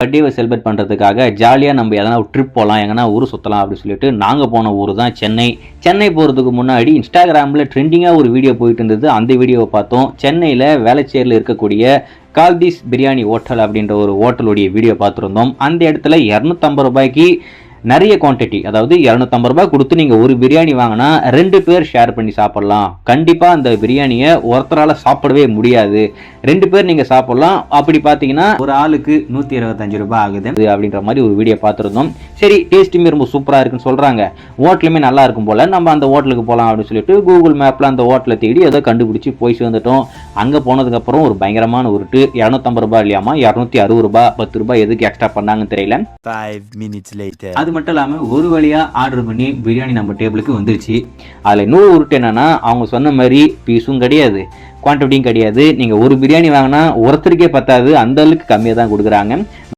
பர்த்டேவை celebrate பண்ணுறதுக்காக ஜாலியாக நம்ம எதனா ஒரு ட்ரிப் போகலாம், எங்கன்னா ஊர் சுற்றலாம் அப்படின்னு சொல்லிட்டு நாங்கள் போன ஊர் தான் சென்னை. சென்னை போகிறதுக்கு முன்னாடி இன்ஸ்டாகிராமில் ட்ரெண்டிங்காக ஒரு வீடியோ போயிட்டு இருந்தது. அந்த வீடியோவை பார்த்தோம். சென்னையில் வேளச்சேரியில் இருக்கக்கூடிய கால்தீஸ் பிரியாணி ஹோட்டல் அப்படின்ற ஒரு ஹோட்டலுடைய வீடியோ பார்த்துருந்தோம். அந்த இடத்துல 250 ரூபாய்க்கு நிறைய குவான்டிட்டி, அதாவது 250 ரூபாய் கொடுத்து நீங்கள் ஒரு பிரியாணி வாங்கினா 2 பேர் ஷேர் பண்ணி சாப்பிட்லாம். கண்டிப்பாக அந்த பிரியாணியை ஒருத்தரால் சாப்பிடவே முடியாது, 2 பேர் நீங்கள் சாப்பிட்லாம். அப்படி பார்த்தீங்கன்னா ஒரு ஆளுக்கு 125 ரூபாய் ஆகுது அப்படின்ற மாதிரி ஒரு வீடியோ பார்த்துருந்தோம். சரி, டேஸ்ட்டுமே ரொம்ப சூப்பராக இருக்குன்னு சொல்கிறாங்க, ஹோட்டலுமே நல்லா இருக்கும் போல், நம்ம அந்த ஹோட்டலுக்கு போகலாம் அப்படின்னு சொல்லிட்டு கூகுள் மேப்பில் அந்த ஹோட்டலை தேடி ஏதோ கண்டுபிடிச்சி போய் சேர்ந்துட்டோம். அங்கே போனதுக்கப்புறம் ஒரு பயங்கரமான உருட்டு. 250 ரூபாய் இல்லையாமா, 260 ரூபாய். 10 ரூபாய் எதுக்கு எக்ஸ்ட்ரா பண்ணாங்கன்னு தெரியல. 5 minutes later. அது மட்டும் இல்லாமல் ஒரு வழியாக ஆர்டர் பண்ணி பிரியாணி நம்ம டேபிளுக்கு வந்துருச்சு. அதில் இன்னொரு உருட்டு என்னன்னா, அவங்க சொன்ன மாதிரி பீஸும் கிடையாது, குவான்டிட்டியும் கிடையாது. நீங்கள் ஒரு பிரியாணி வாங்கினா ஒருத்தருக்கே பத்தாது, அந்த அளவுக்கு கம்மியாக தான் கொடுக்குறாங்க.